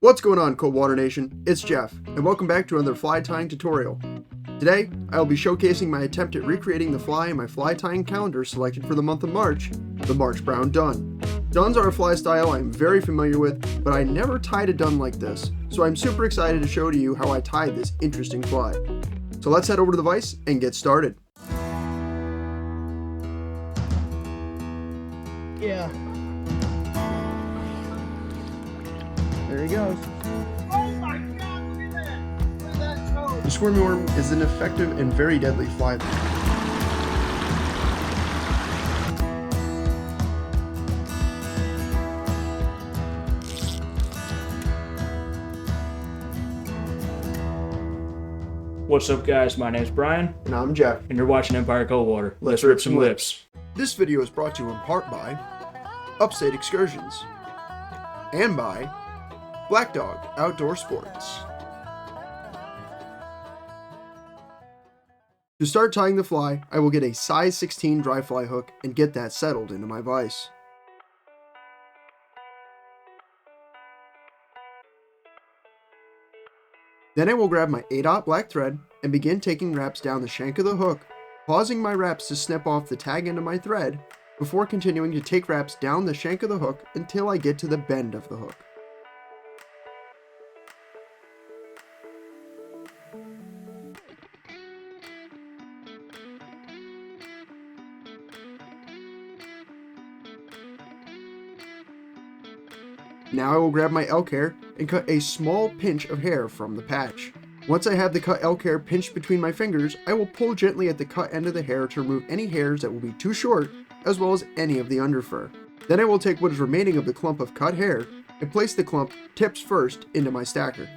What's going on, Coldwater Nation? It's Geoff, and welcome back to another fly tying tutorial. Today, I will be showcasing my attempt at recreating the fly in my fly tying calendar selected for the month of March, the March Brown Dunn. Dunns are a fly style I'm very familiar with, but I never tied a Dunn like this, so I'm super excited to show to you how I tied this interesting fly. So let's head over to the vise and get started. Yeah. There he goes. Oh my god, look at that! Look at that toe! The squirmy worm is an effective and very deadly fly. What's up, guys? My name's Brian, And I'm Geoff. and you're watching Empire Coldwater. Let's rip some lips. This video is brought to you in part by Upstate Excursions and by Black Dog Outdoor Sports. To start tying the fly, I will get a size 16 dry fly hook and get that settled into my vise. Then I will grab my 8/0 black thread and begin taking wraps down the shank of the hook, pausing my wraps to snip off the tag end of my thread before continuing to take wraps down the shank of the hook until I get to the bend of the hook. Now I will grab my elk hair and cut a small pinch of hair from the patch. Once I have the cut elk hair pinched between my fingers, I will pull gently at the cut end of the hair to remove any hairs that will be too short, as well as any of the underfur. Then I will take what is remaining of the clump of cut hair and place the clump, tips first, into my stacker.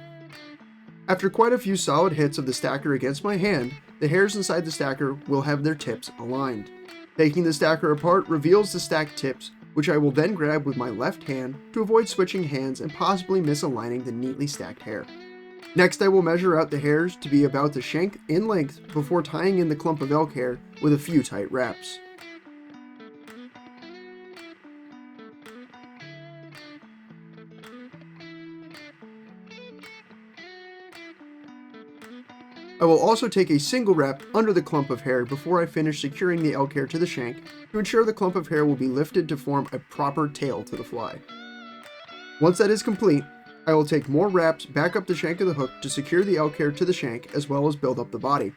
After quite a few solid hits of the stacker against my hand, the hairs inside the stacker will have their tips aligned. Taking the stacker apart reveals the stacked tips, which I will then grab with my left hand to avoid switching hands and possibly misaligning the neatly stacked hair. Next, I will measure out the hairs to be about the shank in length before tying in the clump of elk hair with a few tight wraps. I will also take a single wrap under the clump of hair before I finish securing the elk hair to the shank to ensure the clump of hair will be lifted to form a proper tail to the fly. Once that is complete, I will take more wraps back up the shank of the hook to secure the elk hair to the shank as well as build up the body.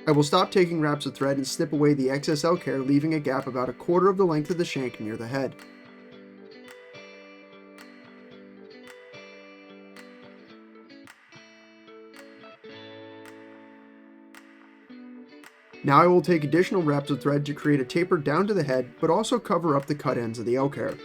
I will stop taking wraps of thread and snip away the excess elk hair, leaving a gap about a quarter of the length of the shank near the head. Now I will take additional wraps of thread to create a taper down to the head, but also cover up the cut ends of the elk hair.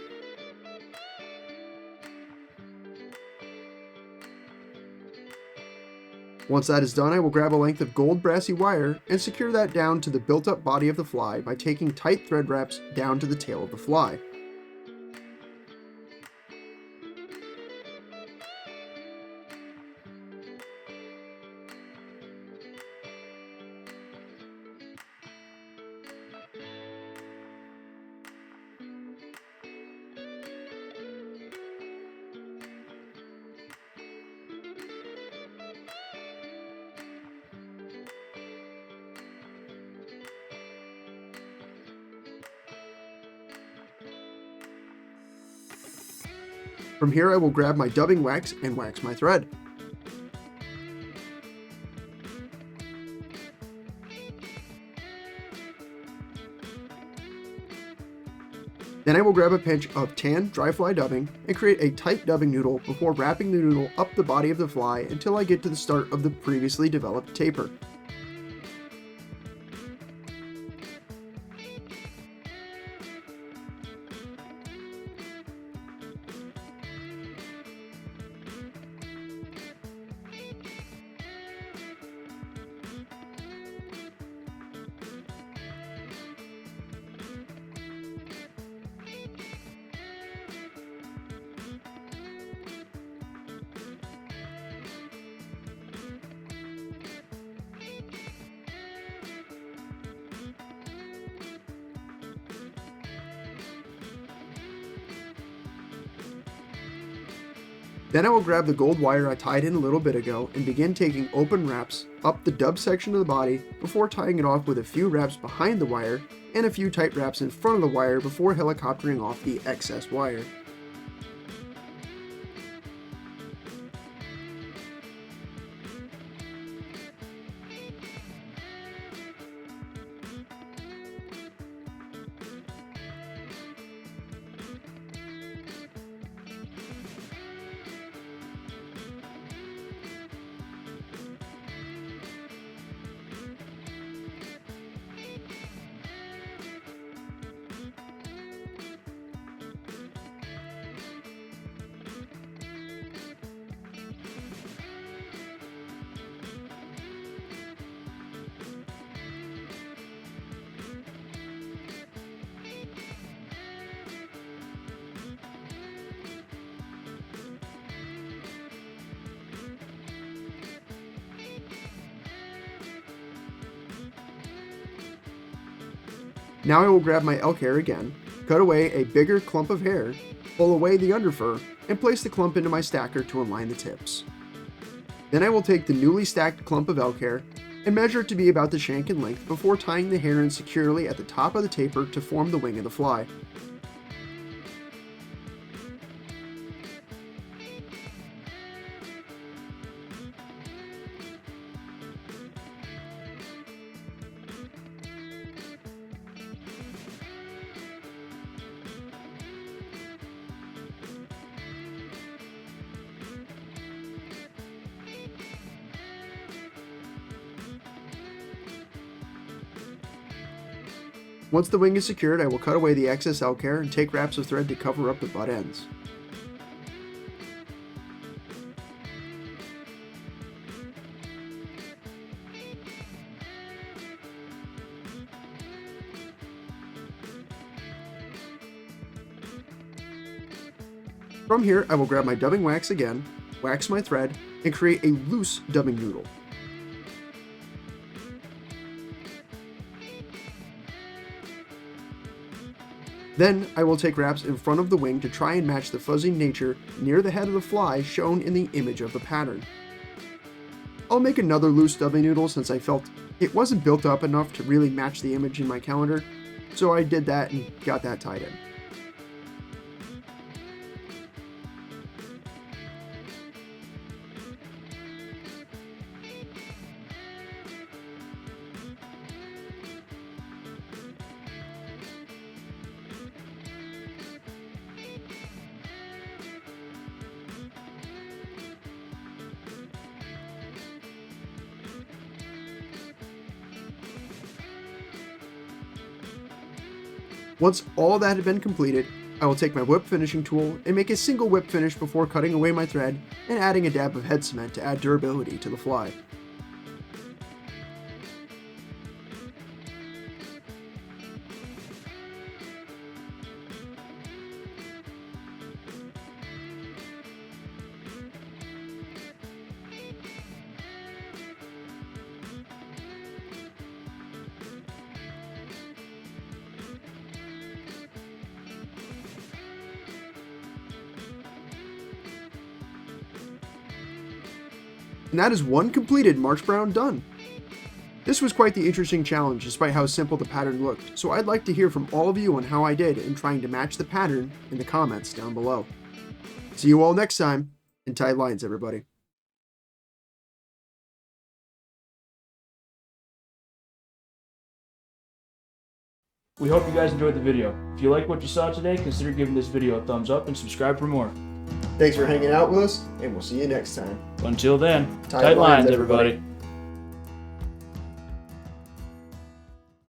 Once that is done, I will grab a length of gold Brassie wire and secure that down to the built-up body of the fly by taking tight thread wraps down to the tail of the fly. From here I will grab my dubbing wax and wax my thread. Then I will grab a pinch of tan dry fly dubbing and create a tight dubbing noodle before wrapping the noodle up the body of the fly until I get to the start of the previously developed taper. Then I will grab the gold wire I tied in a little bit ago and begin taking open wraps up the dub section of the body before tying it off with a few wraps behind the wire and a few tight wraps in front of the wire before helicoptering off the excess wire. Now I will grab my elk hair again, cut away a bigger clump of hair, pull away the underfur, and place the clump into my stacker to align the tips. Then I will take the newly stacked clump of elk hair and measure it to be about the shank in length before tying the hair in securely at the top of the taper to form the wing of the fly. Once the wing is secured, I will cut away the excess elk hair and take wraps of thread to cover up the butt ends. From here, I will grab my dubbing wax again, wax my thread, and create a loose dubbing noodle. Then I will take wraps in front of the wing to try and match the fuzzy nature near the head of the fly shown in the image of the pattern. I'll make another loose dubbing noodle since I felt it wasn't built up enough to really match the image in my calendar, so I did that and got that tied in. Once all that had been completed, I will take my whip finishing tool and make a single whip finish before cutting away my thread and adding a dab of head cement to add durability to the fly. And that is one completed March Brown Dunn. This was quite the interesting challenge despite how simple the pattern looked, so I'd like to hear from all of you on how I did in trying to match the pattern in the comments down below. See you all next time, and tight lines everybody. We hope you guys enjoyed the video. If you like what you saw today, consider giving this video a thumbs up and subscribe for more. Thanks for hanging out with us, and we'll see you next time. Until then, tight lines everybody.